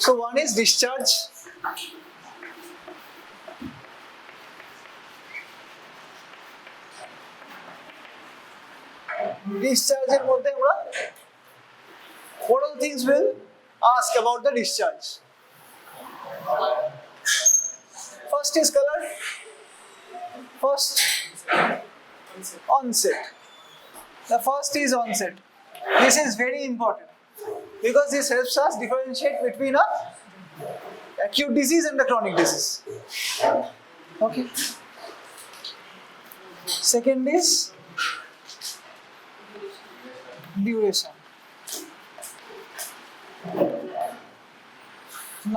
So one is discharge. Discharge এর মধ্যে আমরা what all things will ask about the discharge. First is color. First, onset. The first is onset. This is very important because this helps us differentiate between a acute disease and the chronic disease. Okay. Second is duration.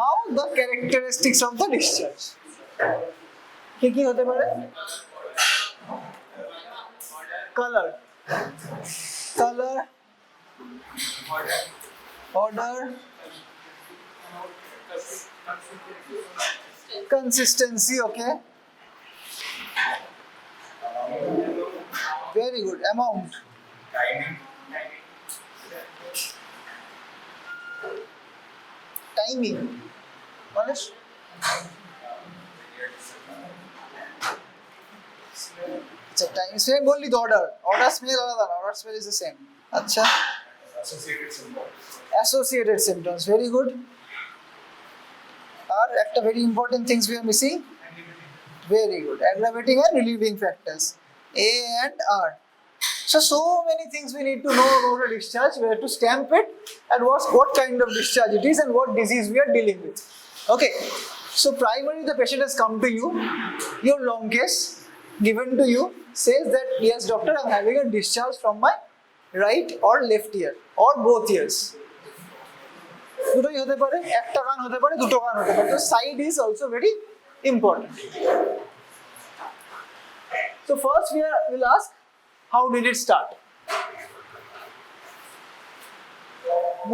Now the characteristics of the discharge. কি হতে পারে? Color, odor, consistency. Okay, very good. Amount, timing. Manish? It's a time. Same only the order. Order smell alada. Order smell is the same. Acha. Associated symptoms. Very good. Are একটা very important things we are missing. Very good. Aggravating and relieving factors. A and R. So many things we need to know about a discharge. We have to stamp it and what kind of discharge it is and what disease we are dealing with. Okay. So primarily the patient has come to you. Your long case given to you says that yes doctor, I'm having a discharge from my right or left ear or both ears. দুটোই হতে পারে, একটা কান হতে পারে, দুটো কান হতে পারে। So side is also very important. So first we'll ask, how did it start?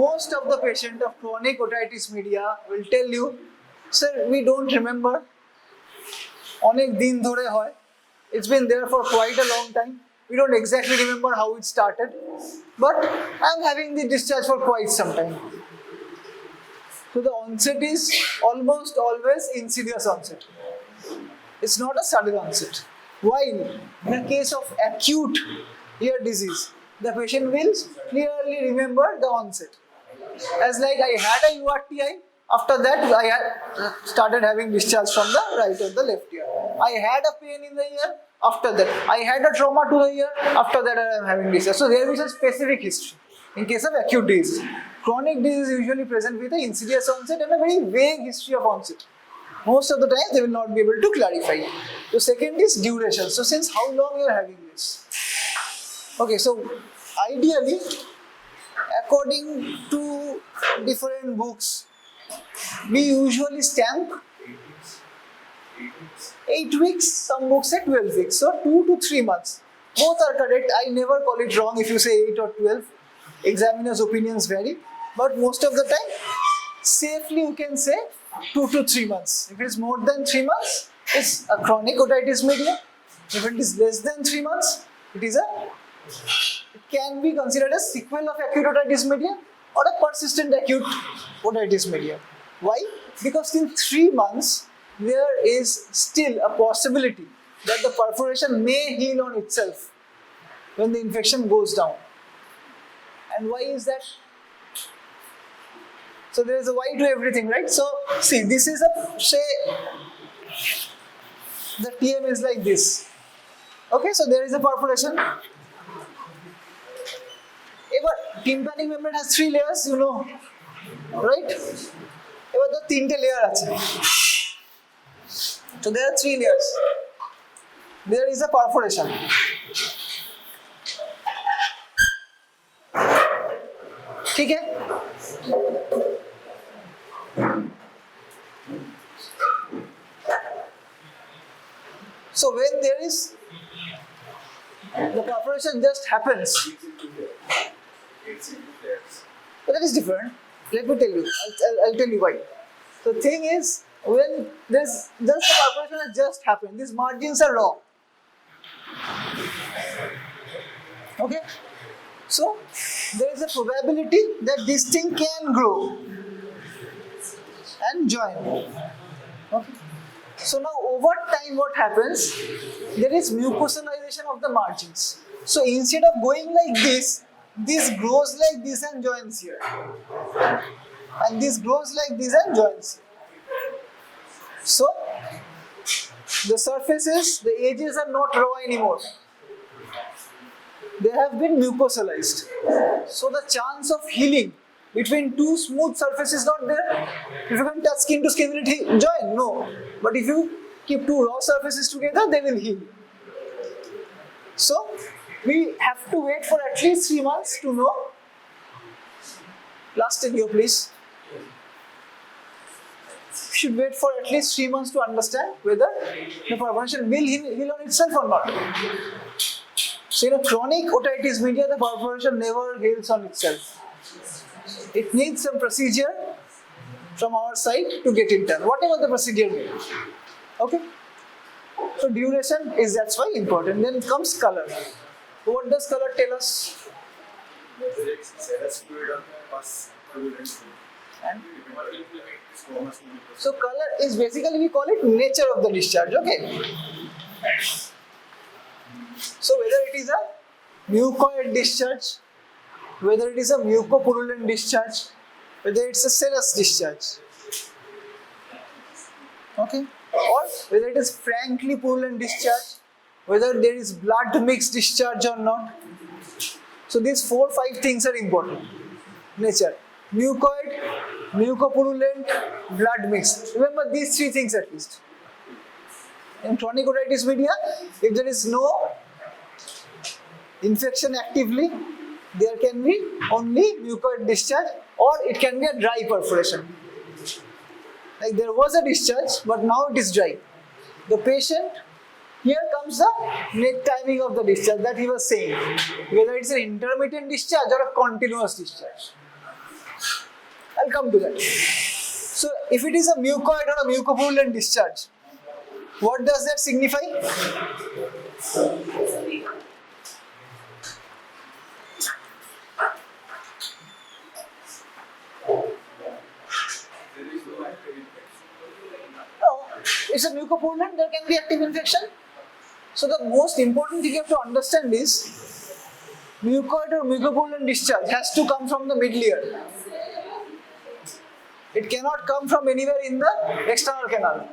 Most of the patient of chronic otitis media will tell you, sir, we don't remember. অনেক দিন ধরে হয়। It's been there for quite a long time. We don't exactly remember how it started, but I'm having the discharge for quite some time. So the onset is almost always insidious onset. It's not a sudden onset. While in a case of acute ear disease, the patient will clearly remember the onset. As like I had a URTI, after that I had started having discharge from the right or the left ear. I had a pain in the ear, after that I had a trauma to the ear, after that I am having discharge. So there is a specific history. In case of acute disease, chronic disease is usually present with an insidious onset and a very vague history of onset. Most of the time they will not be able to clarify. The second is duration. So since how long you are having this? Okay, so ideally, according to different books, we usually stamp 8 weeks, some books say 12 weeks, so 2 to 3 months. Both are correct. I never call it wrong if you say 8 or 12. Examiners' opinions vary, but most of the time, safely you can say 2 to 3 months. If it is more than 3 months, it's a chronic otitis media. If it is less than 3 months, it can be considered a sequel of acute otitis media or a persistent acute otitis media. Why? Because in 3 months, there is still a possibility that the perforation may heal on itself when the infection goes down. And why is that? So there is a why to everything, right? So see, this is a, say, the TM is like this. Okay, so there is a perforation. Tympanic membrane has 3 layers, you know, right? এবার তো 3টে layer আছে। So there are 3 layers. There is a perforation. ठीक है? So when there is the perforation just happens. But that is different. Let me tell you. I'll tell you why. The thing is, when this just the perforation has just happened, these margins are raw. Okay? So there is a probability that this thing can grow. and join. Okay. So now over time what happens? There is mucosalization of the margins. So instead of going like this grows like this and joins here. And this grows like this and joins. So the surfaces, the edges are not raw anymore. They have been mucosalized. So the chance of healing between two smooth surfaces is not there. If you can touch skin to skin, will it join? No. But if you keep two raw surfaces together, they will heal. So we have to wait for at least 3 months to know. Last video, please. We should wait for at least 3 months to understand whether the perforation will heal on itself or not. So in a chronic otitis media, the perforation never heals on itself. It needs some procedure from our side to get it done, whatever the procedure may be. Okay? So duration is that's why important. Then comes color. What does color tell us? And so color is basically, we call it nature of the discharge. Okay. So whether it is a mucoid discharge, whether it is a mucopurulent discharge, whether it's a serous discharge, okay, or whether it is frankly purulent discharge, whether there is blood mixed discharge or not. So these 4-5 things are important. Nature, mucoid, mucopurulent, blood mixed. Remember these 3 things at least. In chronic otitis media, if there is no infection actively, there can be only mucoid discharge, or it can be a dry perforation. Like there was a discharge, but now it is dry. The patient, here comes the net timing of the discharge that he was saying, whether it's an intermittent discharge or a continuous discharge. I'll come to that. So if it is a mucoid or a mucopurulent discharge, what does that signify? It's a mucopurulent, there can be active infection. So the most important thing you have to understand is mucoid or mucopurulent discharge has to come from the middle ear. It cannot come from anywhere in the external canal.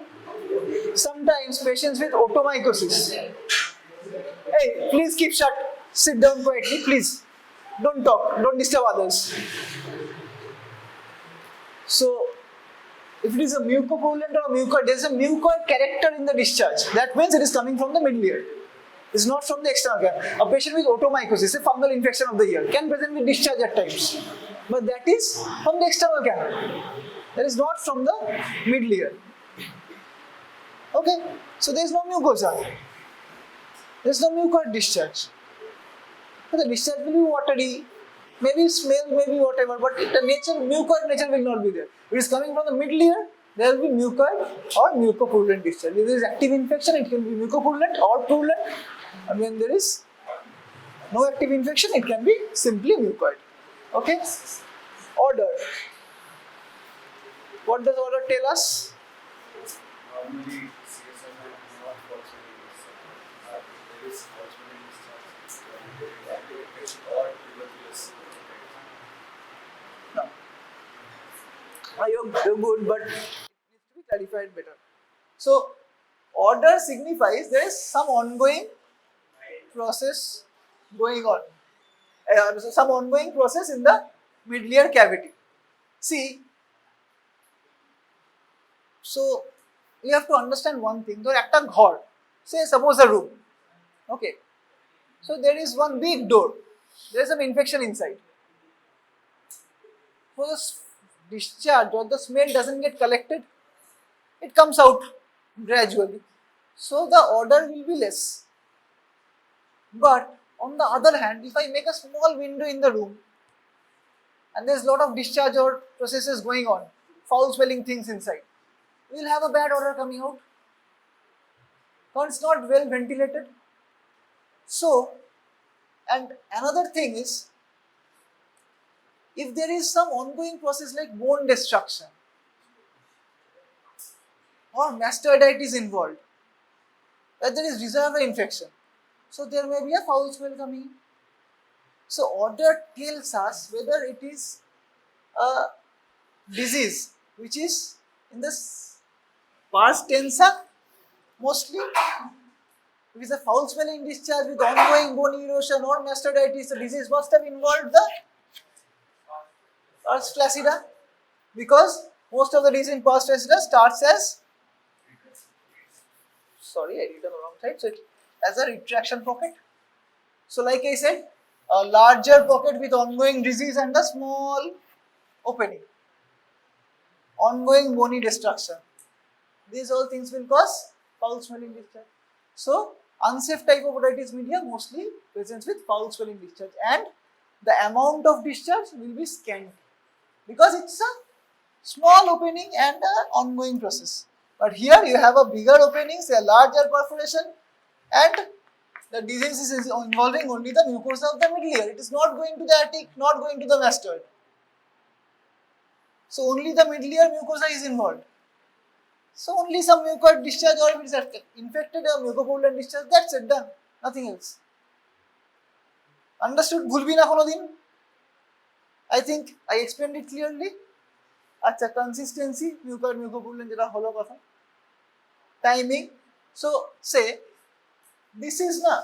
Sometimes patients with otomycosis, hey, please keep shut, sit down quietly, please. Don't talk, don't disturb others. So if it is a mucopurulent or a mucoid, there is a mucoid character in the discharge. That means it is coming from the middle ear. It's not from the external canal. A patient with otomycosis, a fungal infection of the ear, can present with discharge at times. But that is from the external canal. That is not from the middle ear. Okay, so there is no mucosa. There is no mucoid discharge. So the discharge will be watery, maybe smell, maybe whatever, but the nature, mucoid nature will not be there. If it is coming from the middle ear, there will be mucoid or mucopurulent discharge. If there is active infection, it can be mucopurulent or purulent. And when there is no active infection, it can be simply mucoid. Okay? Odor. What does odor tell us? Normally, CSOM not there is or no. You're good, but it needs to be clarified better. So, odor signifies there is some ongoing process going on. Some ongoing process in the middle ear cavity. See, so you have to understand one thing. There is a ghor, say suppose a room. Okay. So there is one big door. There is some infection inside. So the discharge or the smell doesn't get collected. It comes out gradually. So the odor will be less. But on the other hand, if I make a small window in the room and there is a lot of discharge or processes going on, foul smelling things inside, we will have a bad odor coming out. Because it's not well ventilated. So, and another thing is, if there is some ongoing process like bone destruction, or mastoiditis involved, where there is reservoir infection. So there may be a foul smell coming in. So odor tells us whether it is a disease which is in the pars tensa mostly. If it is a foul smelling discharge with ongoing bone erosion or mastoiditis, the disease must have involved the pars flaccida, because most of the disease in pars flaccida starts as, sorry, I did on the wrong side, so it as a retraction pocket. So like I said, a larger pocket with ongoing disease and a small opening, ongoing bony destruction. These all things will cause foul smelling discharge. So unsafe type of otitis media mostly presents with foul smelling discharge, and the amount of discharge will be scanty because it's a small opening and an ongoing process. But here you have a bigger opening, say a larger perforation, and the disease is involving only the mucosa of the middle ear. It is not going to the attic, not going to the mastoid. So only the middle ear mucosa is involved. So only some mucoid discharge, or if it is infected or mucopollulant discharge, that's it, done. Nothing else. Understood? Bhulbi na kono din? I think I explained it clearly. Acha, consistency, mucoid mucopollulant jeta holo kotha. Timing. So say this is na,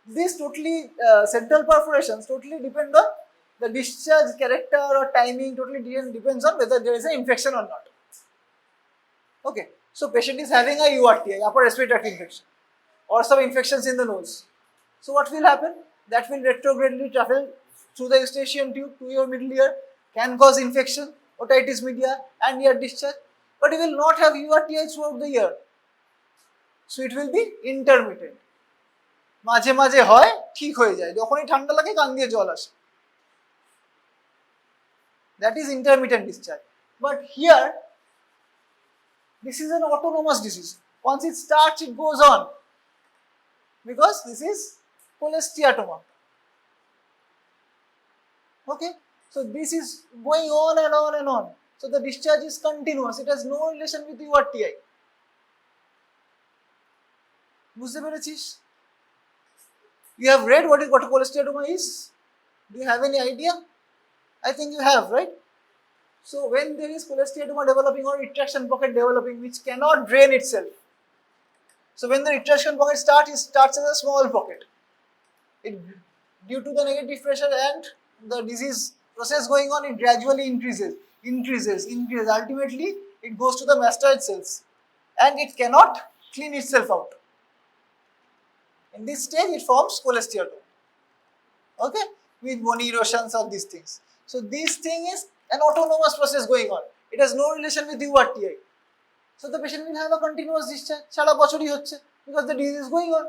these totally central perforations totally depend on the discharge character or timing, totally depends on whether there is an infection or not. Okay, so patient is having a URTI, upper respiratory tract infection, or some infections in the nose. So what will happen? That will retrogradely travel through the eustachian tube to your middle ear, can cause infection, otitis media, and ear discharge, but it will not have URTI throughout the year. So it will be intermittent. মাঝে মাঝে হয়, ঠিক হয়ে যায়, যখনই ঠান্ডা লাগে কান দিয়ে জল আসে. That is intermittent discharge. But here, this is an autonomous disease. Once it starts, it goes on, because this is cholesteatoma. Okay, so this is going on and on and on. So the discharge is continuous. It has no relation with the URTI. বুঝতে পেরেছিস? You have read what a cholesteatoma is? Do you have any idea? I think you have, right? So when there is cholesteatoma developing or retraction pocket developing which cannot drain itself. So when the retraction pocket starts, it starts as a small pocket. It, due to the negative pressure and the disease process going on, it gradually increases. Ultimately, it goes to the mastoid cells and it cannot clean itself out. In this stage, it forms cholesteatoma. Okay, with bone erosions of these things. So this thing is an autonomous process going on. It has no relation with URTI. So the patient will have a continuous discharge. Sara bochori hocche because the disease is going on.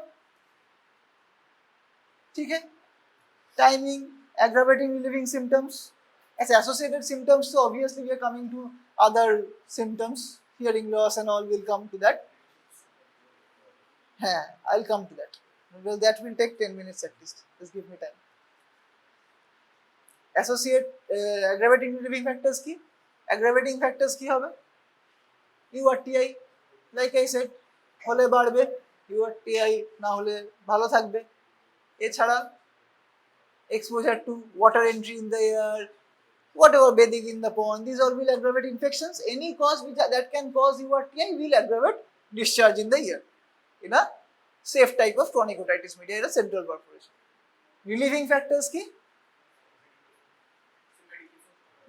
Okay? Timing, aggravating relieving symptoms. As associated symptoms, so obviously we are coming to other symptoms. Hearing loss and all will come to that. I'll come to that. Well, that will take 10 minutes at least. Just give me time. Associate aggravating relieving factors ki? Aggravating factors ki hobe? URTI, like I said, hole barbe, URTI na hole bhalo thakbe. Echhara exposure to water entry in the air, whatever, bathing in the pond, these all will aggravate infections. Any cause that can cause URTI will aggravate discharge in the ear in a safe type of chronic otitis media in a central perforation. Relieving factors ki?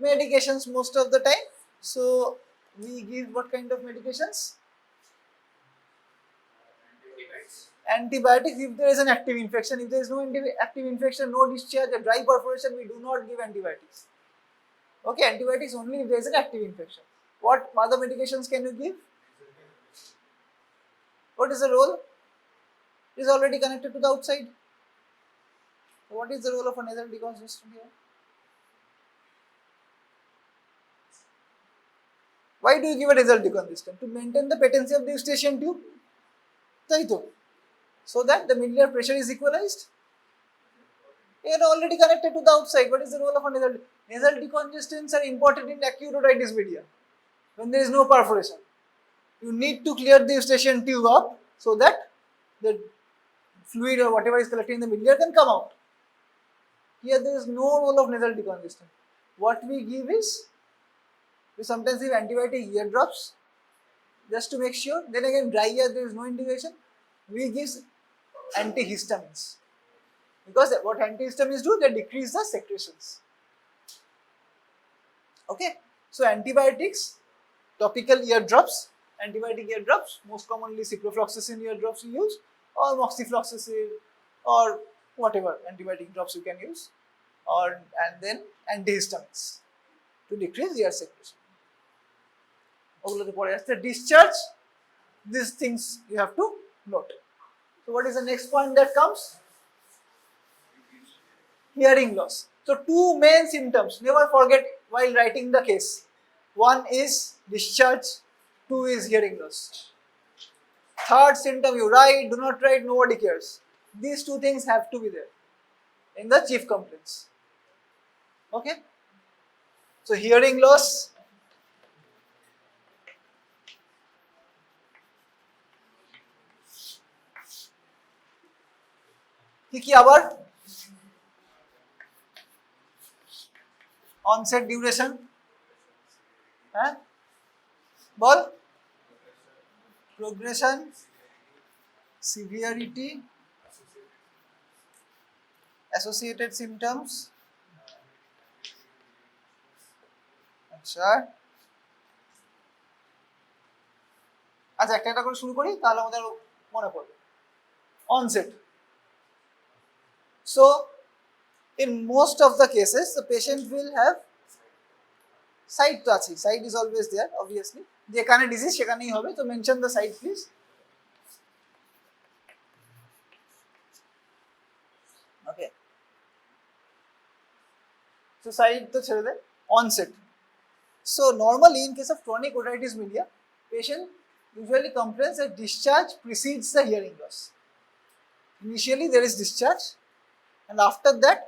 Medications most of the time. So we give what kind of medications? Antibiotics if there is an active infection. If there is no active infection, no discharge, a dry perforation, we do not give antibiotics. Okay, antibiotics only if there is an active infection. What other medications can you give? What is the role? It is already connected to the outside. What is the role of a nasal decongestant here? Why do you give a nasal decongestant? To maintain the patency of the eustachian tube. So that the middle ear pressure is equalized. They are already connected to the outside. What is the role of a nasal decongestants are important in acute otitis media when there is no perforation. you need to clear the eustachian tube up so that the fluid or whatever is collected in the middle ear can come out. Here there is no role of nasal decongestant. What we give is, we sometimes give antibiotic ear drops just to make sure. Then again, dry ear there is no indication. We give antihistamines, because what antihistamines do, they decrease the secretions. Okay, so antibiotics, topical ear drops, antibiotic ear drops, most commonly ciprofloxacin ear drops you use, or moxifloxacin, or whatever antibiotic drops you can use, and then antihistamines to decrease ear secretion. The discharge, these things you have to note. So what is the next point that comes? Hearing loss. So two main symptoms, never forget while writing the case. One is discharge, two is hearing loss. Third symptom you write, do not write, nobody cares. These two things have to be there in the chief complaints. Okay? So hearing loss, কি আবার onset duration, হ্যাঁ বল, progression, severity, associated symptoms, আচ্ছা একটা একটা করে শুরু করি তাহলে আমাদের মনে পড়বে। onset. So in most of the cases the patient will have site to আছে, site is always there obviously, যেখানে disease সেখানেই হবে, তো mention the site please. Okay, so site to ছেড়ে দে। onset. So normally in case of chronic otitis media, patient usually complains that discharge precedes the hearing loss. Initially there is discharge, and after that,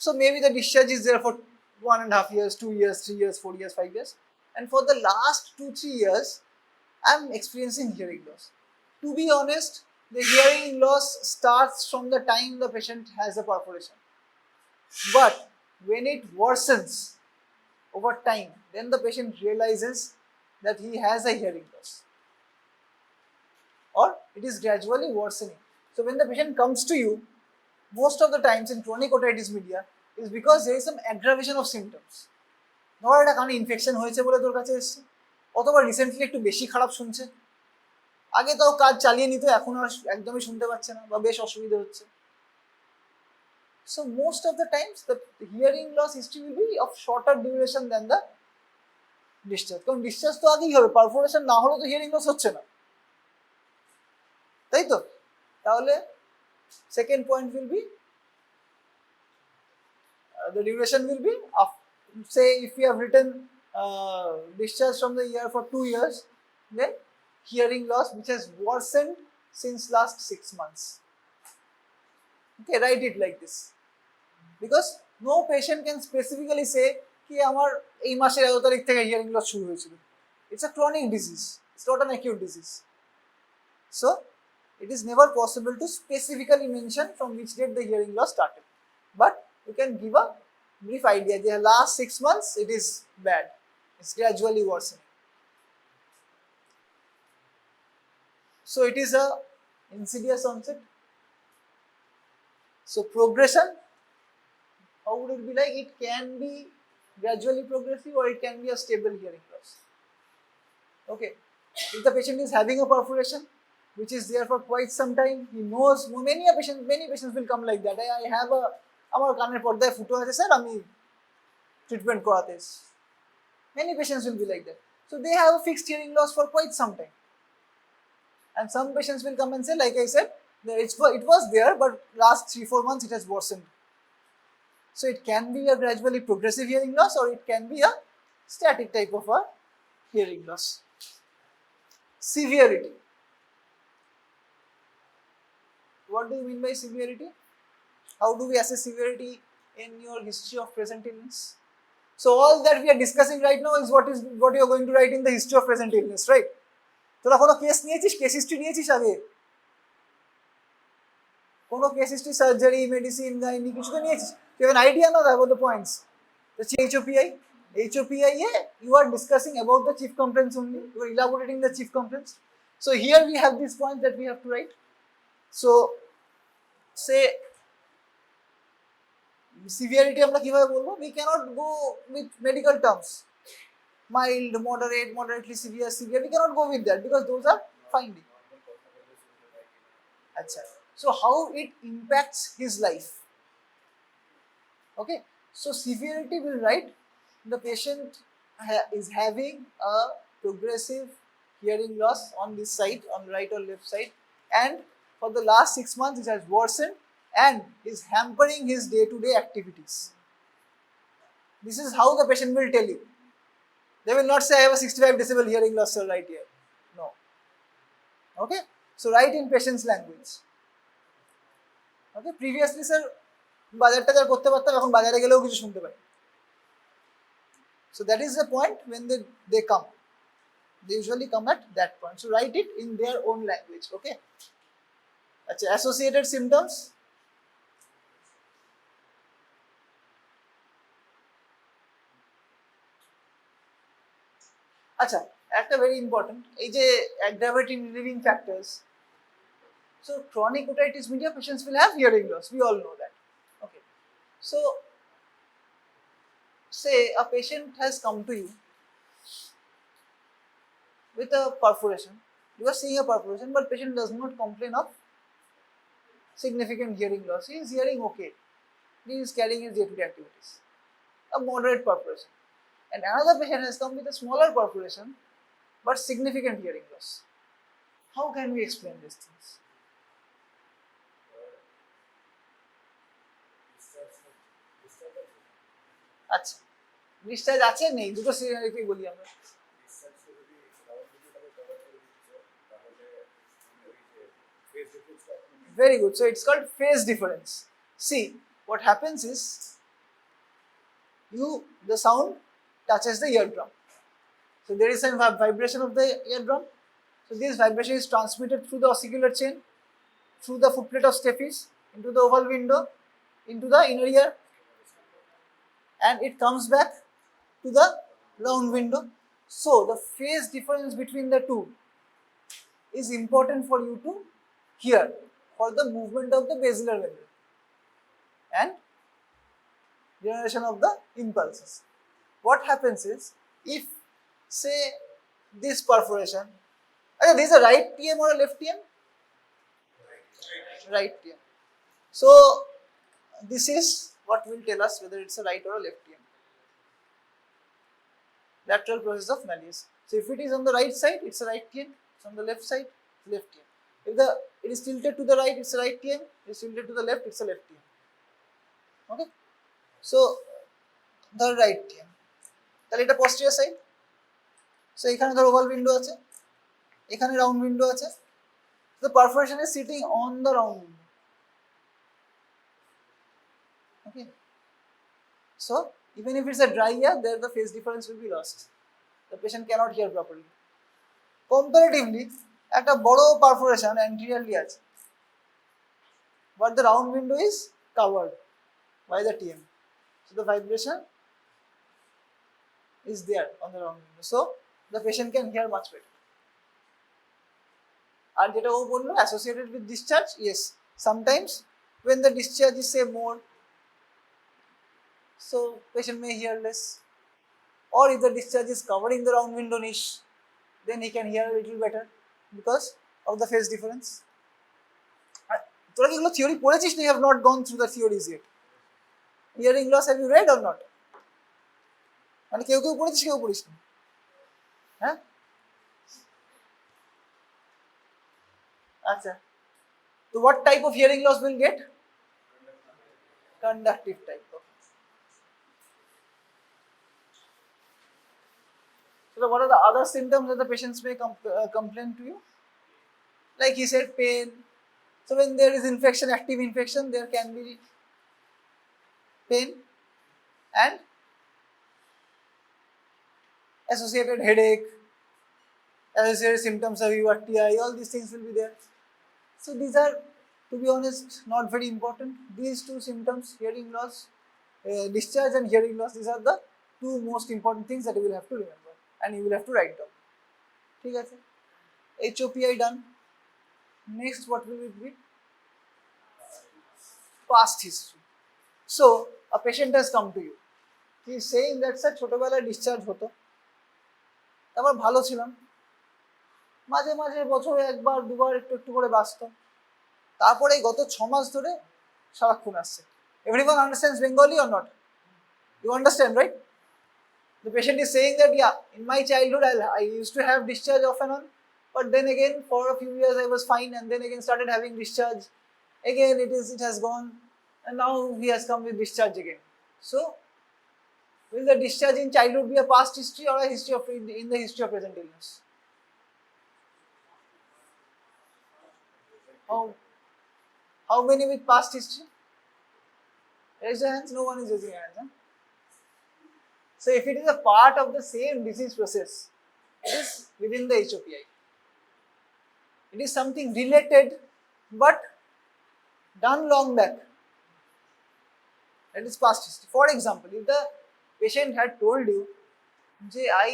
so maybe the discharge is there for 1.5 years, 2 years, 3 years, 4 years, 5 years, and for the last 2-3 years I am experiencing hearing loss. To be honest, the hearing loss starts from the time the patient has a perforation, but when it worsens over time, then the patient realizes that he has a hearing loss, or it is gradually worsening. So when the patient comes to you, most of the times in chronic otitis media is because there is some aggravation of symptoms. ধর একটা কানে infection হয়েছে বলে তোর কাছে এসেছে, অথবা recently একটু বেশি খারাপ শুনছে, আগে তাও কাজ চালিয়ে নিত, এখন আর একদমই শুনতে পাচ্ছে না বা বেশ অসুবিধা হচ্ছে। So most of the times the hearing loss history will be of shorter duration than the discharge, কারণ ডিসচার্জ তো আগেই হবে, পারফোরেশন না হলে তো হিয়ারিং লস হচ্ছে না, তাই তো? তাহলে second point will be the duration will be of, say if we have written discharge from the ear for 2 years, then hearing loss which has worsened since last 6 months. Okay, write it like this, because no patient can specifically say ki amar ei মাসের 11 তারিখ থেকে hearing loss শুরু হয়েছিল. It's a chronic disease, it's not an acute disease. So it is never possible to specifically mention from which date the hearing loss started, but you can give a brief idea. The last 6 months it is bad, it's gradually worsening. So it is a insidious onset. So progression, how would it be like? It can be gradually progressive, or it can be a stable hearing loss. Okay, if the patient is having a perforation which is there for quite some time, he knows, many patients will come like that. I have a, আমার কানের পর্দায় ফুটো আছে sir, আমি treatment করাতে এসেছি। Many patients will be like that. So they have a fixed hearing loss for quite some time. And some patients will come and say, like I said, it was there, but last 3-4 months it has worsened. So it can be a gradually progressive hearing loss, or it can be a static type of a hearing loss. Severity. What do you mean by severity? How do we assess severity in your history of present illness? So all that we are discussing right now is what you are going to write in the history of present illness, right? তোরা কোনো case নিয়েছিস, case history নিয়েছিস আগে? কোনো case history, surgery, medicine, gynae কিছু তো নিয়েছিস? You have an idea now about the points. The HOPI, HOPI, you are discussing about the chief complaints only. You are elaborating the chief complaints. So here we have this point that we have to write. So say severity আমরা কিভাবে বলবো? We cannot go with medical terms. Mild, moderate, moderately severe, severe. We cannot go with that because those are finding. Achha. So how it impacts his life? Okay. So severity will write the patient is having a progressive hearing loss on this side, on right or left side, and for the last 6 months it has worsened and is hampering his day-to-day activities. This is how the patient will tell you. They will not say I have a 65 decibel hearing loss sir right here. No. Okay. So write in patient's language. Okay. Previously sir বাজার টাজার করতে পারতাম, এখন বাজারে গেলেও কিছু শুনতে পাই। So that is the point when they come. They usually come at that point. So write it in their own language. Okay. Achha, associated symptoms. Achha, একটা very important, এই যে aggravating relieving factors. So chronic otitis media patients will have hearing loss. We all know that. Okay. So say a patient has come to you with a perforation. You are seeing a perforation, but patient does not complain of significant hearing loss. He is hearing okay. He is carrying his day-to-day activities. A moderate perforation. And another patient has come with a smaller perforation, but significant hearing loss. How can we explain these things? আচ্ছা, discharge আছে নেই, দুটো সিনারিওতেই বলি আমরা। Very good. So it's called phase difference. See, what happens is the sound touches the eardrum. So there is some vibration of the eardrum. So this vibration is transmitted through the ossicular chain, through the footplate of stapes, into the oval window, into the inner ear, and it comes back to the round window. So the phase difference between the two is important for you to hear for the movement of the basilar membrane and generation of the impulses. What happens is, if say this perforation, this is a right TM or a left TM? Right TM. So this is what will tell us whether it's a right or a left TM. Lateral process of malleus. So if it is on the right side, it's a right TM. It's on the left side, left TM. If it is tilted to the right, it's a right TM. It is tilted to the left, it's a left TM. Okay. So the right TM. তাহলে এটা posterior side. So এখানে ধর oval window আছে, এখানে round window আছে. The perforation is sitting on the round window. Okay. So even if it's a dry ear, there the phase difference will be lost. The patient cannot hear properly. Comparatively, একটা বড় perforation anteriorly আছে, but the round window is covered by the TM. So the vibration is there on the round window. So the patient can hear much better. And যেটা ও বললো associated with discharge, yes. Sometimes when the discharge is say more, so patient may hear less. Or if the discharge is covering the round window niche, then he can hear a little better because of the phase difference. তোরা কি এগুলো theory পড়েছিস না? You have not gone through the theories yet. Hearing loss have you read or not? মানে কেউ কেউ পড়েছিস, কেউ পড়িস না? হ্যাঁ, আচ্ছা। So what type of hearing loss will get? Conductive type. So what are the other symptoms that the patients may complain to you? Like he said, pain. So when there is infection, active infection, there can be pain and associated headache, associated symptoms of UTI, all these things will be there. So these are, to be honest, not very important. These two symptoms, hearing loss, discharge and hearing loss, these are the two most important things that you will have to remember and you will have to write down. ঠিক আছে? HOPI done. Next, what will it be? Past history. So a patient has come to you. He is saying that sir ছোটবেলায় discharge হতো, তারপর ভালো ছিলাম, মাঝে মাঝে বছরে একবার দুবার একটু একটু করে বাঁচতো, তারপরে গত 6 মাস ধরে সারাক্ষণ আসছে. Everyone understands Bengali or not? You understand, right? The patient is saying that yeah, in my childhood I used to have discharge off and on, but then again for a few years I was fine and then again started having discharge. Again it has gone and now he has come with discharge again. So will the discharge in childhood be a past history or a history of in the history of present illness? How many with past history? Raise your hands. No one is raising hands. Huh? So if it is a part of the same disease process, it is within the HOPI. It is something related but done long back. That is past history. For example, if the patient had told you, I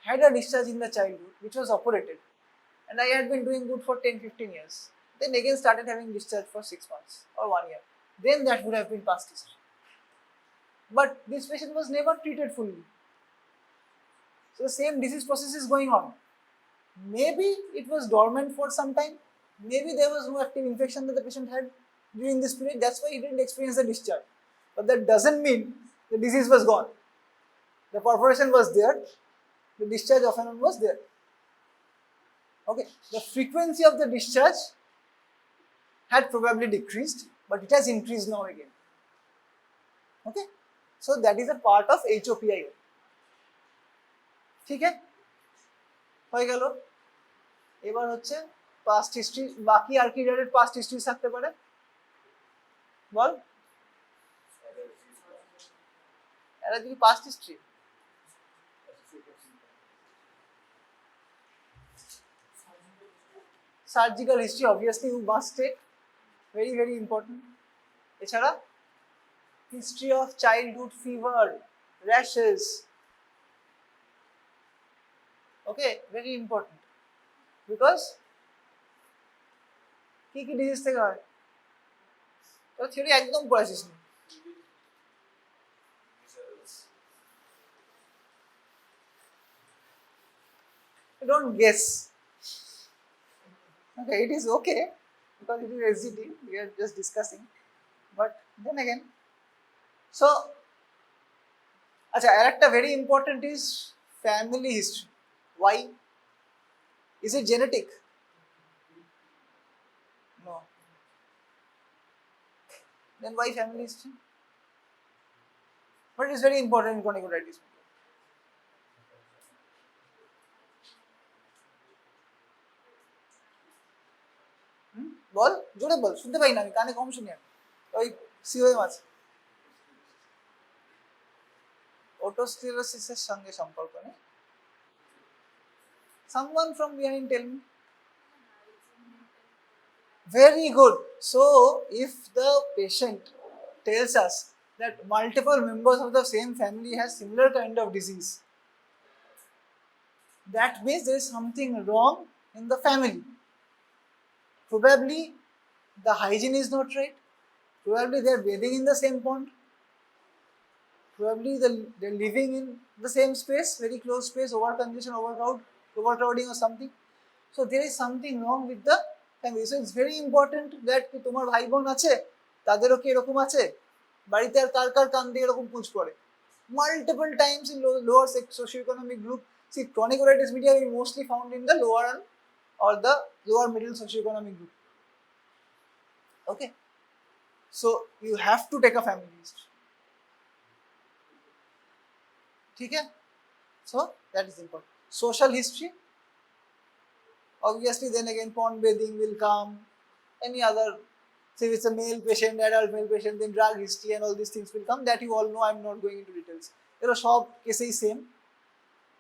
had a discharge in the childhood which was operated and I had been doing good for 10-15 years, then again started having discharge for 6 months or 1 year, then that would have been past history. But this patient was never treated fully. So the same disease process is going on. Maybe it was dormant for some time, maybe there was no active infection that the patient had during this period, that's why he didn't experience the discharge. But that doesn't mean the disease was gone. The perforation was there, the discharge of and on was there. Okay, the frequency of the discharge had probably decreased, but it has increased now again. Okay, so that is a part of HOPI. ঠিক আছে, হয়ে গেল। এবার হচ্ছে past history, বাকি আর কি related past history থাকতে পারে বল? এটা কি past history? Surgical history obviously you must take, very very important. এছাড়া history of childhood fever, rashes. Okay, very important because কি কি ডিজিজ থেকে হয় তো থিওরি একদম পড়াছিস না। Don't guess. Okay, it is okay because it is SGT, we are just discussing, but then again, so acha arekta very important is family history. Why? Is it genetic? No. Then why family history? But it is very important in chronic otitis media. বল, জোরে বল, শুনতে পাই না আমি, কানে কম শুনি আমি, ওই COM আছে। ওটোস্ক্লেরোসিসের সঙ্গে সম্পর্ক নেই? Someone from behind tell me. Very good. So if the patient tells us that multiple members of the same family has similar kind of disease, that means there is something wrong in the family. Probably the hygiene is not right, probably they are bathing in the same pond, probably they are living in the same space, very close space, overcongestion, overcrowding or something. So there is something wrong with the family. So it's very important that তোমার ভাই বোন আছে, তাদেরও কি এরকম আছে, বাড়িতে আর কার কার কান দিয়ে এরকম পুঁজ পড়ে, multiple times in lower socioeconomic group. See, chronic otitis media is mostly found in the lower or the lower middle socioeconomic group. Okay, so you have to take a family history. Okay, so that is important. Social history, obviously then again pond bathing will come, any other, say it's a male patient, adult male patient, then drug history and all these things will come, that you all know, I'm not going into details. There are সব কেসেই same,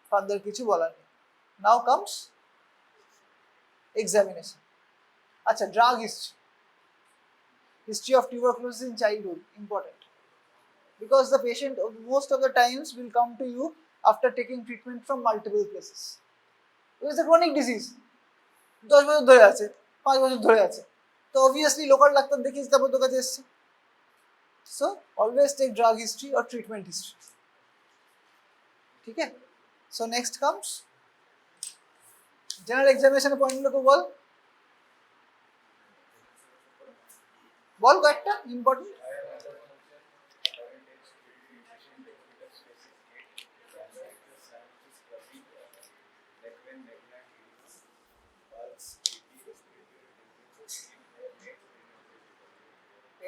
further কিছু বলার নেই। Now comes examination. Acha, drug history. History of tuberculosis in childhood, important. Because the patient most of the times will come to you after taking treatment from multiple places. It is a chronic disease. 10 বছর ধরে আছে, 5 বছর ধরে আছে, তো obviously local doctor দেখিস তারপর তোর কাছে এসছে। So always take drug history or treatment history. ঠিক আছে, সো নেক্সট কামস জেনারেল এক্সামিনেশনের পয়েন্টগুলো তো বল বল কয়েকটা ইম্পর্টেন্ট।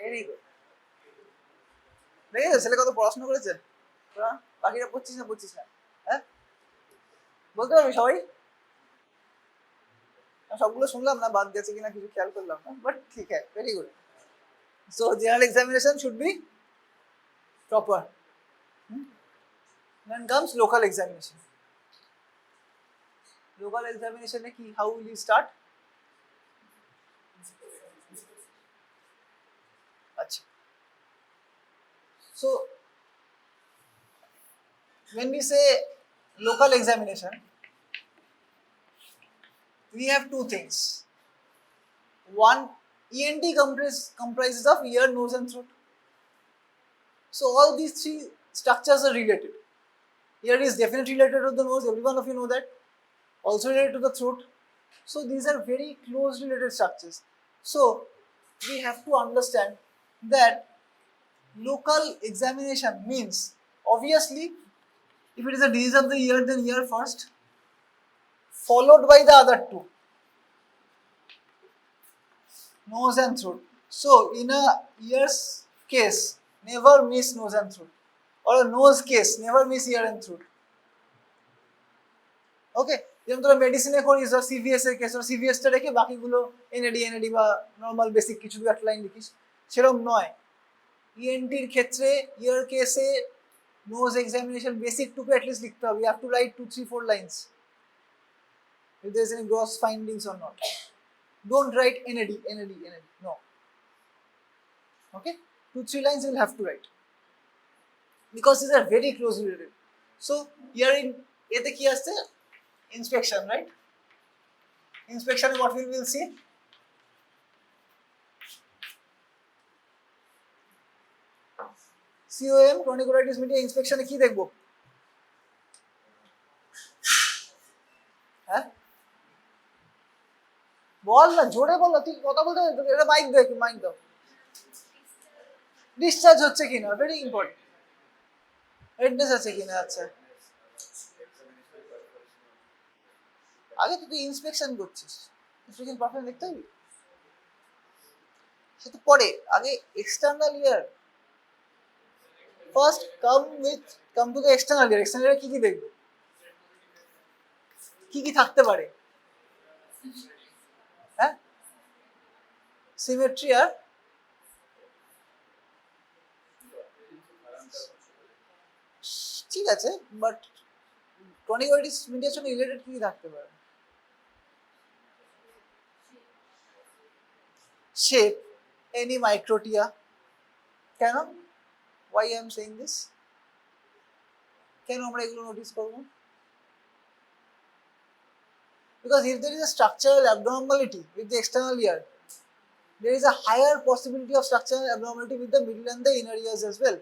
ভেরি গুড, দেখেছো ছেলে কত পড়াশোনা করেছে, তোরা বাকিরা পড়ছিস না, হ্যাঁ বলতে পারবি সবাই? সবগুলো শুনলাম না, বাদ গেছে কিনা কিছু খেয়াল করলাম না, বাট ঠিক আছে, very good. So general examination should be proper. Then comes local examination. Local examination কি, how will you start? Achha. So when we say local examination, we have two things. One, ENT comprises of ear, nose and throat. So all these three structures are related. Ear is definitely related to the nose, every one of you know that. Also related to the throat. So these are very close related structures. So we have to understand that local examination means, obviously, if it is a disease of the ear, then ear first, followed by the other two, nose and throat. So in a ear's case, never miss nose and throat, or a nose case, never miss ear and throat. Okay, যেমন তোরা মেডিসিনে করিস CVS এর case, সিভিএসটা রেখে বাকিগুলো NAD বা normal basic কিছু একটা line লিখিস, সেরকম নয়। ইএনটির ক্ষেত্রে ইয়ার কেসে নোজ এক্সামিনেশন বেসিক টুকু অ্যাটলিস্ট লিখতে হবে। You have to write 2-3-4 lines if there is any gross findings or not. Don't write NAD, no. Okay, 2-3 lines you will have to write because these are very closely related. So here in ete ki asche, inspection, right? Inspection, what we will see? COM, Chronic Otitis Media inspection e ki dekhbo? হ্যাঁ বল না, জোরে বল, তুই কথা বলতে এটা mic দে, mic দাও। Discharge হচ্ছে কিনা, ভেরি ইম্পর্টেন্ট। রেডনেস আছে কিনা, আচ্ছা আগে তো তুই ইন্সপেকশন করছিস, ইন্সপেকশন পারফেক্ট দেখতে হবে, সে তো পরে, আগে external ear first, come to the external ear. External ear কি কি দেখবো, কি কি থাকতে পারে? হ্যাঁ, সিমেট্রি আর ঠিক আছে, বাট ক্রনিক ওটিটিস মিডিয়ার সঙ্গে রিলেটেড কি থাকতে পারে? Shape, any microtia. কেন, why I am saying this? কেন আমরা এগুলো নোটিস করবো? Because if there is a structural abnormality with the external ear, there is a higher possibility of structural abnormality with the middle and the inner ears as well.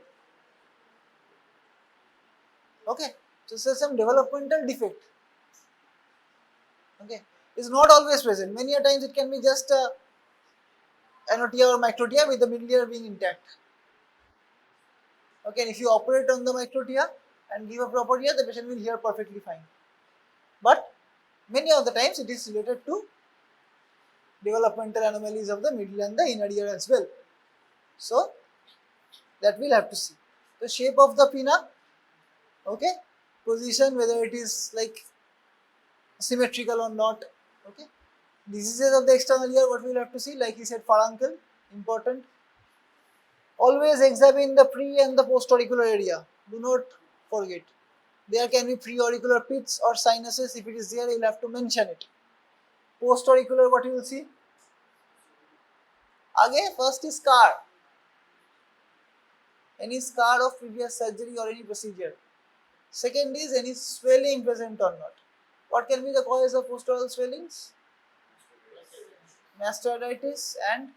Okay, so this is some developmental defect. Okay, it's not always present. Many a times it can be just a anotia or microtia with the middle ear being intact. Okay, and if you operate on the microtia and give a proper ear, the patient will hear perfectly fine. But many of the times it is related to developmental anomalies of the middle and the inner ear as well. So that we'll have to see. The shape of the pinna, okay, position, whether it is like symmetrical or not. Okay, diseases of the external ear, what we'll have to see, like he said, furuncle, important. Always examine the pre and the post auricular area. Do not forget. There can be pre-auricular pits or sinuses. If it is there, you'll have to mention it. Post-auricular, what you will see? Again, first is scar. Any scar of previous surgery or any procedure. Second is any swelling present or not. What can be the cause of post-oral swellings? Mastoiditis and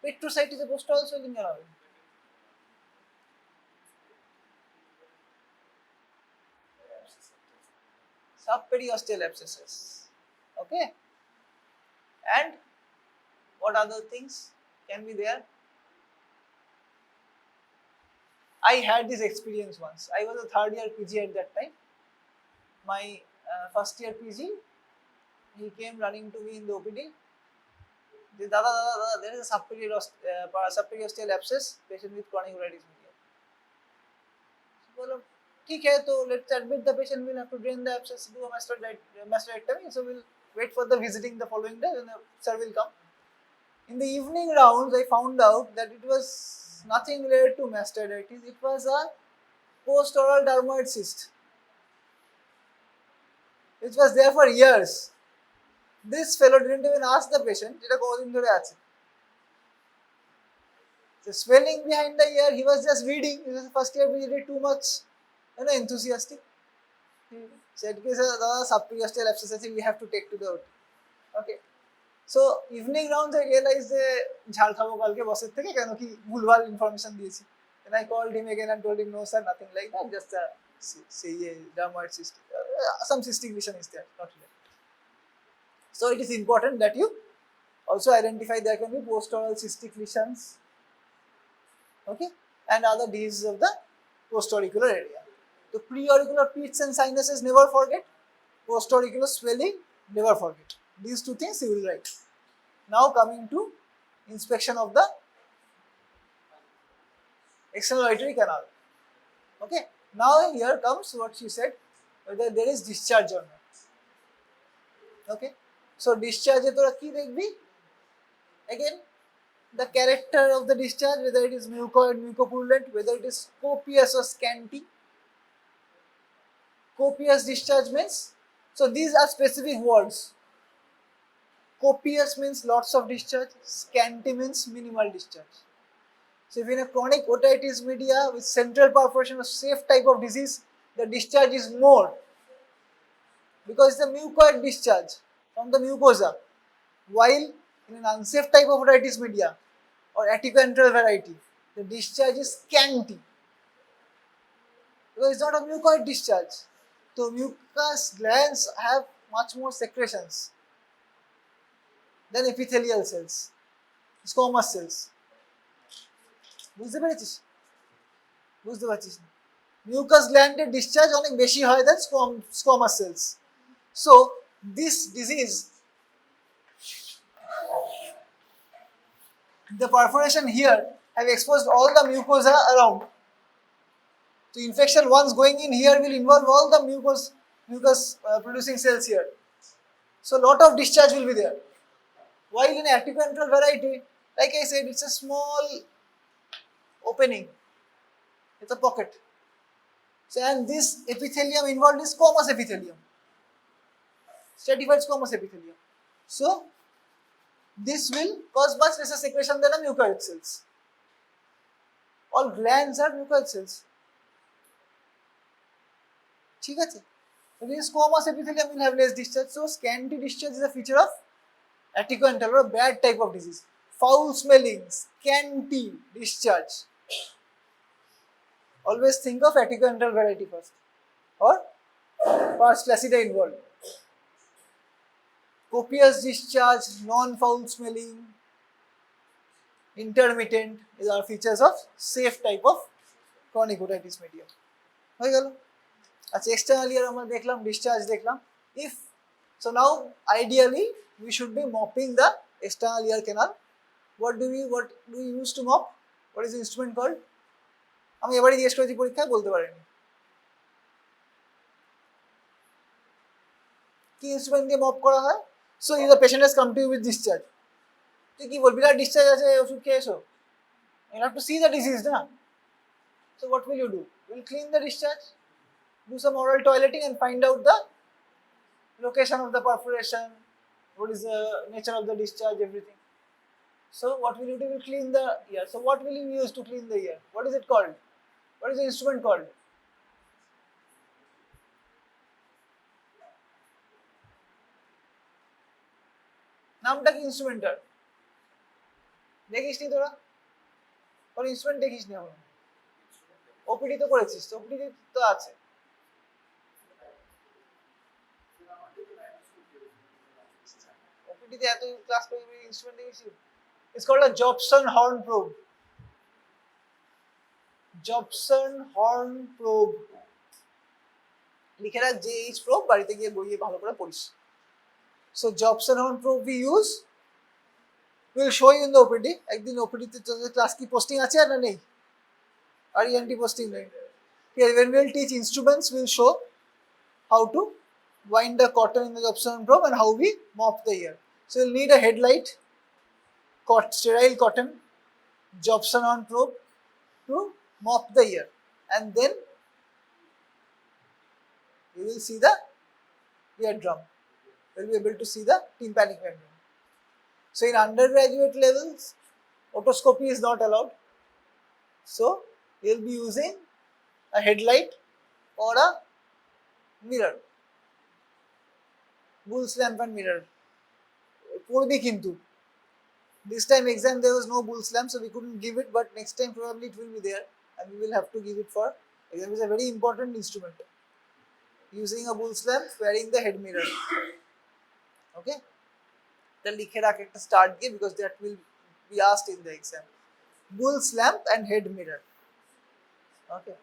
petrositis is a post-oral swelling around. Subperiosteal abscesses. Okay. And what other things can be there? I had this experience once. I was a third year PG at that time. My first year PG, he came running to me in the OPD. Dada, there is a subperiosteal abscess, patient with chronic otitis media. So, okay, so let's admit the patient. Will have to drain the abscess, do a mastoidectomy. So we'll wait for the visiting the following day, and the sir will come. In the evening rounds, I found out that it was nothing related to mastoiditis. It was a post-oral dermoid cyst. It was there for years. This fellow didn't even ask the patient, the swelling behind the ear, he was just reading. He was first year, we did too much, enthusiastic. He said, subperiosteal abscess, we have to take to the OT. Okay. So, evening rounds, I realized that information. And I called him again and told him, no sir, nothing like that, just a dermoid cyst. Some cystic lesion is there, not related. So it is important that you also identify there can be post-oral cystic lesions, okay, and other diseases of the post-auricular area. So pre-auricular pits and sinuses, never forget. Post-auricular swelling, never forget. These two things you will write. Now coming to inspection of the external auditory canal. Okay. Now here comes what she said, whether there is discharge or not. Okay. So discharge is key dekhbi. Again, the character of the discharge, whether it is mucoid, mucopurulent, whether it is copious or scanty. Copious discharge means, so these are specific words. Copious means lots of discharge, scanty means minimal discharge. So if in a chronic otitis media with central perforation or safe type of disease, the discharge is more because it's a mucoid discharge from the mucosa, while in an unsafe type of otitis media or aticoantral variety, the discharge is scanty because it's not a mucoid discharge. So mucous glands have much more secretions than epithelial cells, squamous cells. বুঝতে পেরেছিস? বুঝতে পারছিস না? Mucous gland discharge অনেক বেশি হয় than squamous cells. So this disease, the perforation here have exposed all the mucosa around. So infection once going in here will involve all the mucus producing cells here. So lot of discharge will be there. While in aticoantral variety, like I said, it's a small opening. It's a pocket. So and this epithelium involved is squamous epithelium, stratified squamous epithelium. So this will cause much lesser secretion than a mucoid cells. All glands are mucoid cells. ঠিক আছে? So this squamous epithelium will have less discharge. So scanty discharge is a feature of aticoantral or bad type of disease. Foul smelling, scanty discharge. Always think of aticoantral variety first, or pars flaccida involved. Copious discharge, non-foul smelling, intermittent is our features of safe type of chronic otitis media. হয়ে গেল? আচ্ছা, external ear আমরা দেখলাম, discharge দেখলাম. If so, now ideally we should be mopping the external ear canal. What do we use to mop? What is the instrument called? আমি এবারে জিজ্ঞেস করেছি পরীক্ষায়, বলতে পারিনি। কি ইনস্ট্রুমেন্ট দিয়ে মপ করা হয়? So if the patient has come to you with discharge, তুই কি বলবি? বিরাট ডিসচার্জ আছে, ওষুধ খেয়ে এসো। You have to see the disease না। So what will you do? Will clean the discharge, do some oral toileting and find out the location of the perforation, what is the nature of the discharge, everything. So what will you do? You will clean the ear. So what will you use to clean the ear? What is it called? What is the instrument called? নামটা কি ইনস্ট্রুমেন্টার? দেখিস নি তোরা? কোন instrument দেখিস নি এখন? OPD তো করেছিস, ওপিডি তো আছে। ওপিডি তে এত ক্লাস করে ইনস্ট্রুমেন্ট দেখিস? It's called a Jobson horn probe. Jobson horn probe. লিখে রাখ JH probe, বাড়িতে গিয়ে বইয়ে ভালো করে পড়িস। So Jobson horn probe we use. We'll show you in the OPD. একদিন OPD তে তোদের ক্লাস কি পোস্টিং আছে না নেই? আর ENT posting নেই? Here when we'll teach instruments, we'll show how to wind the cotton in the Jobson horn probe and how we mop the ear. So you'll need a headlight, sterile cotton, Jobson horn probe to mop the ear, and then you will see the eardrum. You'll be able to see the tympanic membrane. So in undergraduate levels, otoscopy is not allowed. So you'll be using a headlight or a mirror, Bull's lamp and mirror. Purbi kintu. This time exam there was no Bull's lamp, so we couldn't give it, but next time probably it will be there and we will have to give it for exam. It's a very important instrument. Using a Bull's lamp, wearing the head mirror. Okay? The likhe rakh ekta start give because that will be asked in the exam. Bull's lamp and head mirror. Okay.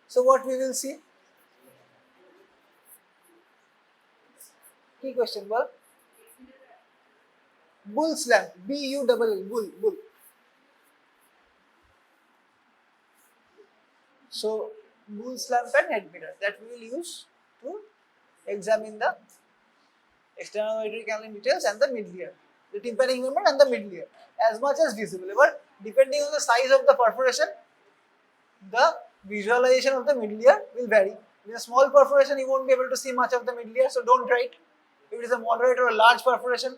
So what we will see? Key question, bol. Bull's lamp, B-U-L-L, bull. So Bull's lamp and head mirror that we will use to examine the external auditory canal details and the middle ear, the tympanic membrane and the middle ear, as much as visible. But depending on the size of the perforation, the visualization of the middle ear will vary. With a small perforation, you won't be able to see much of the middle ear, so don't write. If it is a moderate or a large perforation,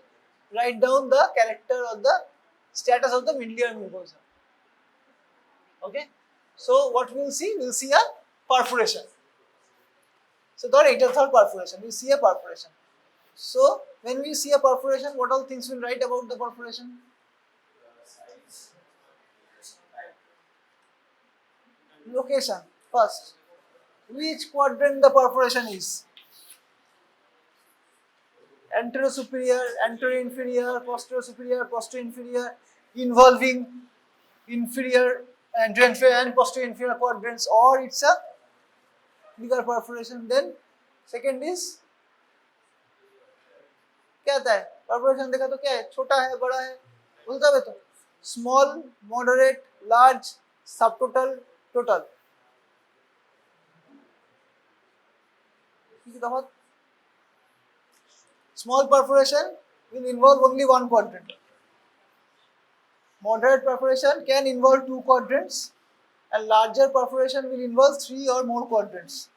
write down the character or the status of the middle ear mucosa. Okay? So what we will see? We will see a perforation. So that is the third perforation. We see a perforation. So when we see a perforation, what all things we'll write about the perforation? Location first. Which quadrant the perforation is? Anterior-superior, anterior-inferior, posterior-superior, posterior-inferior, involving inferior, anterior-inferior and posterior-inferior quadrants, or it's a bigger perforation. Then second is क्या होता है? Perforation देखा तो क्या है? छोटा है, बड़ा है, बोलता है तो small, moderate, large, subtotal, total. Small perforation will involve only one quadrant. Moderate perforation can involve two quadrants, and larger perforation will involve three or more quadrants.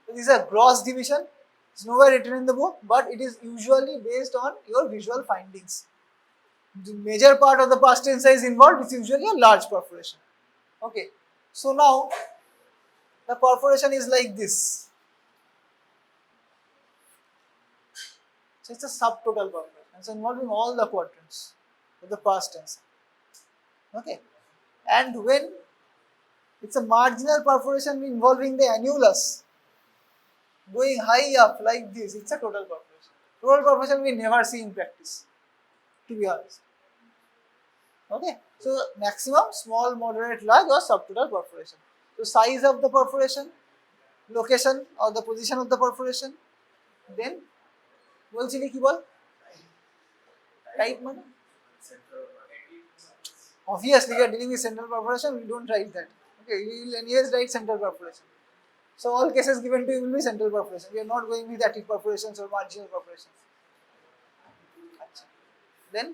So this is a gross division. It's nowhere written in the book, but it is usually based on your visual findings. The major part of the past tense is involved. It's usually a large perforation. Okay. So now the perforation is like this. So it's a subtotal perforation. It's involving all the quadrants of the past tense. Okay. And when it's a marginal perforation involving the annulus going high up like this, it's a total perforation. Total perforation we never see in practice, to be honest. Okay. So maximum, small, moderate, large or subtotal perforation. So size of the perforation, location or the position of the perforation, then বলছিলি কি বল? Type মানে? Obviously we are dealing with central perforation, we don't write that. Okay, we will anyways write central perforation. So all cases given to you will be central perforation. We are not going with active perforations or marginal perforations. Then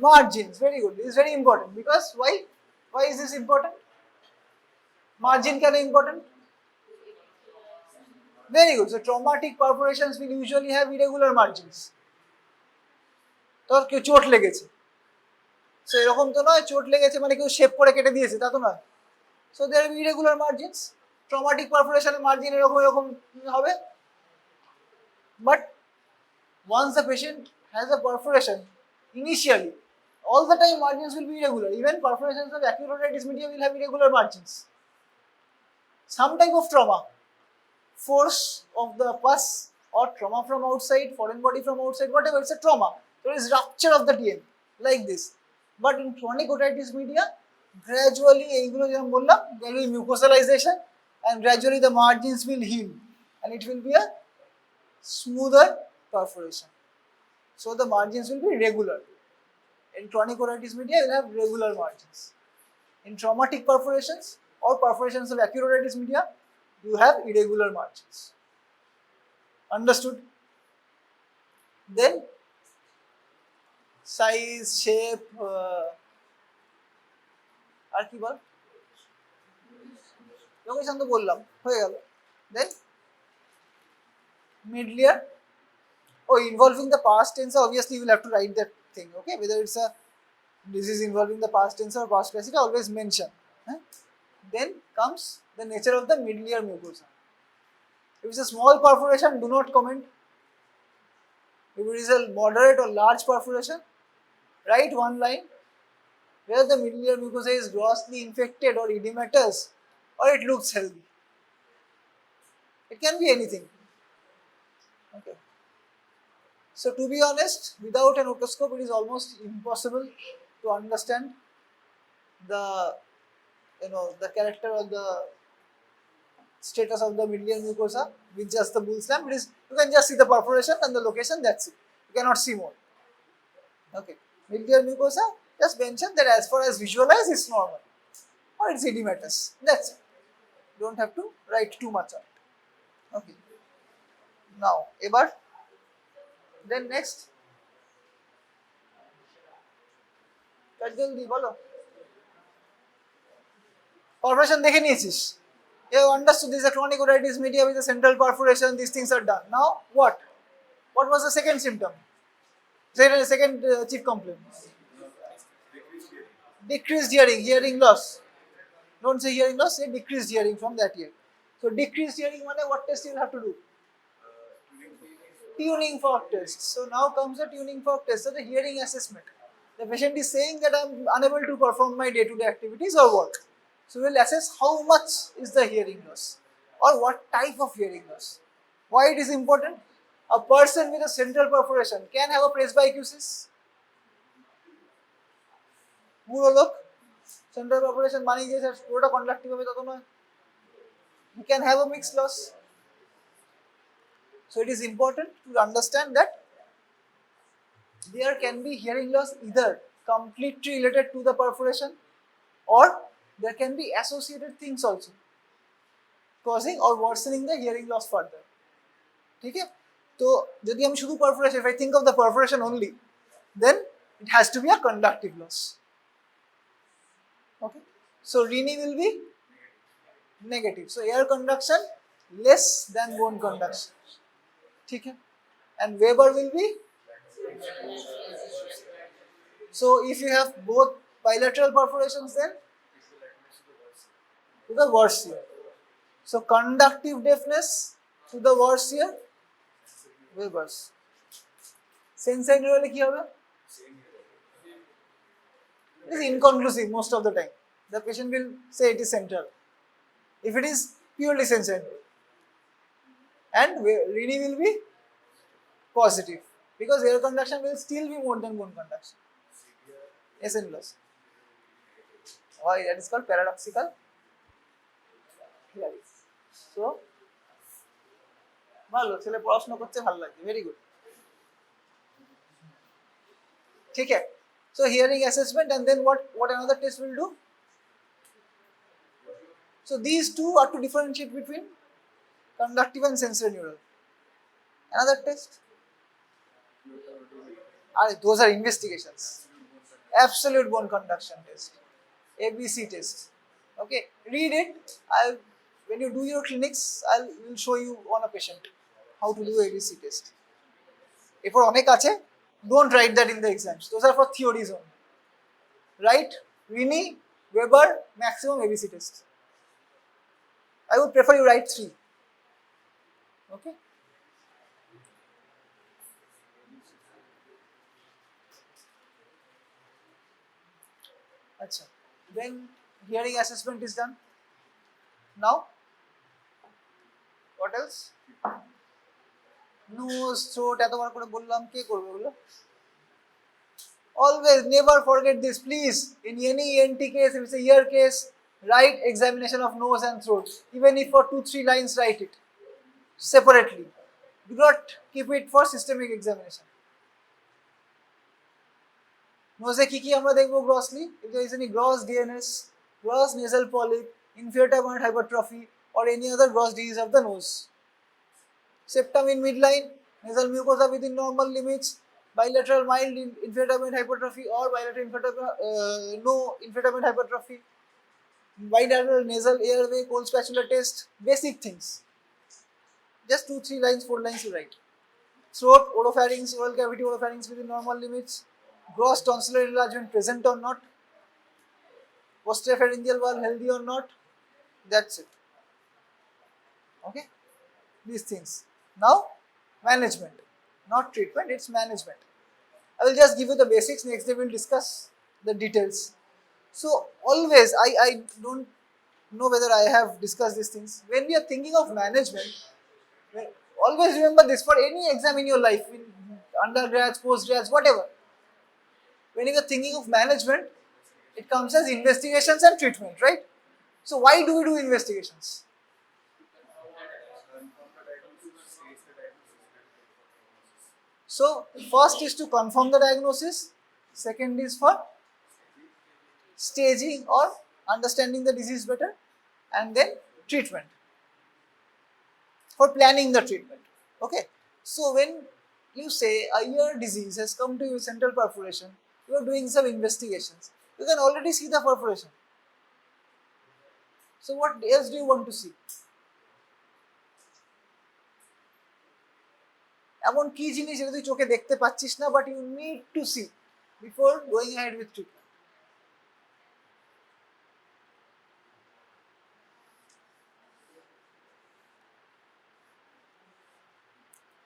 margins, very good. This is very important because why? Why is this important? Margin can important? Very good. So traumatic perforations will usually have irregular margins. তো কেউ চোট লেগেছে, so এরকম তো নয় চোট লেগেছে মানে কেউ শেপ করে কেটে দিয়েছে, তা তো নয়। So there will be irregular margins. Traumatic পারফোরেশনের মার্জিন এরকম এরকম হবে, but once the patient has a perforation initially, all the time margins will be irregular. Even perforations of acute otitis media will have irregular margins. Some type of trauma, force of the pus or trauma from outside, foreign body from outside, whatever, it's a trauma. There is rupture of the TM like this. But in chronic otitis media, gradually there will be mucosalization and gradually the margins will heal and it will be a smoother perforation. So the margins will be regular. In chronic otitis media, you will have regular margins. In traumatic perforations or perforations of acute otitis media, you have irregular margins. Understood? Then size, shape, আর কি বল, location তো বললাম, হয়ে গেল। Then mid-layer, oh, involving the past tense, obviously you will have to write that thing, okay? Whether it's a disease involving the past tense or past classic, always mention. Then comes the nature of the mid-layer mucosa. If it's a small perforation, do not comment. If it is a moderate or large perforation, write one line. Whether the mid-layer mucosa is grossly infected or edematous or it looks healthy. It can be anything. Okay. So to be honest, without an otoscope, it is almost impossible to understand the the character or the status of the mid-layer mucosa with just the bull slam. It is, you can just see the perforation and the location, that's it. You cannot see more. Okay. Mid-layer mucosa, just mention that as far as visualized, it's normal or it's edematous. That's it. You don't have to write too much on it. Okay. Now, ebar, then next. জলদি বলো। Perforation দেখে নিয়েছিস। You have understood this is a chronic otitis media with a central perforation. These things are done. Now what? What was the second symptom? Second chief complaint. Decreased hearing, hearing loss. Don't say hearing loss, say decreased hearing from that year. So decreased hearing, what test you will have to do? Tuning fork test. So now comes the tuning fork test. So the hearing assessment. The patient is saying that I am unable to perform my day-to-day activities or what? So we will assess how much is the hearing loss or what type of hearing loss. Why it is important? A person with a central perforation can have a presbycusis. পুরো লোক central perforation মানে যে পুরোটা conductive হবে তত নয়, you can have a mixed loss. So it is important to understand that there can be hearing loss either completely related to the perforation or there can be associated things also causing or worsening the hearing loss further. ঠিক আছে, তো যদি আমি শুধু perforation, if I think of the perforation only, then it has to be a conductive loss. Okay, so Rinne will be negative. So air conduction less than bone conduction. ठीक है, and Weber will be, so if you have both bilateral perforations, then to the worse ear. So conductive deafness to the worse ear, Weber's. Sensory neural কি হবে? It is inconclusive most of the time. The patient will say it is central if it is purely sensory, and Rinne will be positive because air conduction will still be more than bone conduction. SN loss. Why that is called paradoxical hearing. So ভালো ছেলে পড়াশোনা করতে ভালো লাগে, very good. ঠিক আছে, so hearing assessment, and then what another test will do? So these two are to differentiate between conductive and sensory neural. Another test, those are investigations. Absolute bone conduction test, ABC test. Okay, read it. When you do your clinics, will show you on a patient how to do ABC test. এরপর অনেক আছে, don't write that in the exams. Those are for theories only. Write Rinne, Weber, maximum ABC test. I would prefer you write 3. Okay. Achha. Then hearing assessment is done. Now, what else? Nose, throat, এতবার করে বললাম, কে করবে ওগুলো? Always, never forget this, please. In any ENT case, if it's a ear case, write examination of nose and throat. Even if for 2-3 lines, write it separately. Do not keep it for systemic examination. Nose কি কি আমরা দেখবো grossly? If there is any gross DNS, gross nasal polyp, inferior tympanic hypertrophy, or any other gross disease of the nose. Septum in midline, nasal mucosa within normal limits, bilateral mild inferior tympanic hypertrophy or bilateral no inferior tympanic hypertrophy, bilateral nasal airway, cold spatula test, basic things. Just 2-3 lines, 4 lines you write. Throat, oropharynx, oral cavity, oropharynx within normal limits, gross tonsillar enlargement present or not, posterior pharyngeal valve healthy or not. That's it. Okay, these things. Now, management, not treatment, it's management. I will just give you the basics. Next day we'll discuss the details. So always, I don't know whether I have discussed these things. When we are thinking of management, always remember this for any exam in your life, in undergrads, postgrads, whatever. When you are thinking of management, it comes as investigations and treatment, right? So why do we do investigations? So first is to confirm the diagnosis, second is for staging or understanding the disease better, and then treatment, for planning the treatment. Okay, so when you say a ear disease has come to you, central perforation, you are doing some investigations, you can already see the perforation. So what else do you want to see? এমন কি জিনিস যেটা তুই চোখে দেখতে পাচ্ছিস না, but you need to see before going ahead with treatment?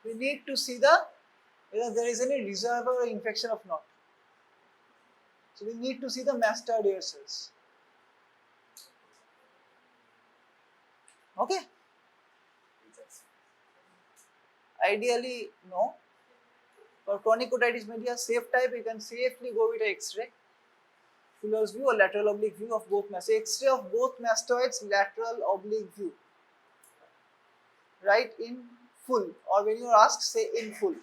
We need to see whether there is any reservoir or infection of not. So we need to see the mastoid ear cells. Okay. Ideally, no. For chronic otitis media, safe type, you can safely go with an X-ray, Fuller's view or lateral oblique view of both mastoids. X-ray of both mastoids, lateral oblique view. Write in full, or when you are asked, say in full.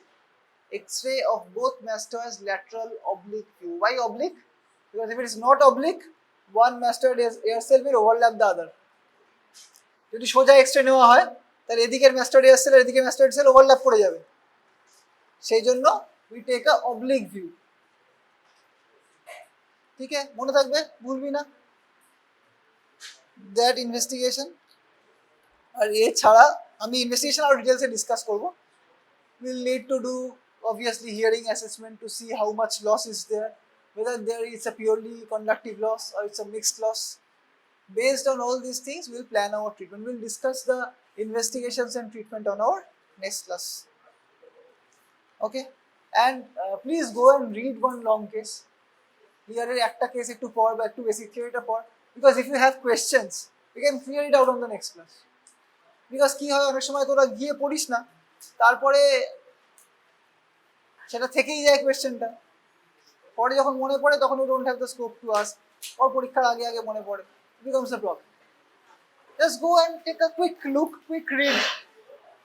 X-ray of both mastoids, lateral oblique view. Why oblique? Because if it is not oblique, one mastoid ear cell will overlap the other. যদি সোজা X-ray নেওয়া হয়, তাহলে এদিকের mastoid ear cell আর এদিকের mastoid cell overlap করে যাবে। সেই জন্য we take a oblique view. ঠিক আছে, মনে থাকবে, ভুলবি না। That investigation, আর এছাড়া আমি ইনভেস্টিগেশন আর ডিটেইলসে ডিসকাস করব। We'll need to do obviously hearing assessment to see how much loss is there, whether there is a purely conductive loss or it's a mixed loss. Based on all these things, we'll plan our treatment. We'll discuss the investigations and treatment on our next class. Okay, and please go and read one long case. Here একটা case একটু পড় বা একটু basic theoryটা পড়, because if you have questions, you can clear it out on the next class. Because কি হয়, অনেক সময় তোরা গিয়ে পড়িস না, তারপরে সেটা থেকেই যায় কোয়েশ্চেনটা, পরে যখন মনে পড়ে তখন you don't have the scope to ask, or পরীক্ষার আগে মনে পড়ে, it becomes a problem. Just go and take a quick look, quick read,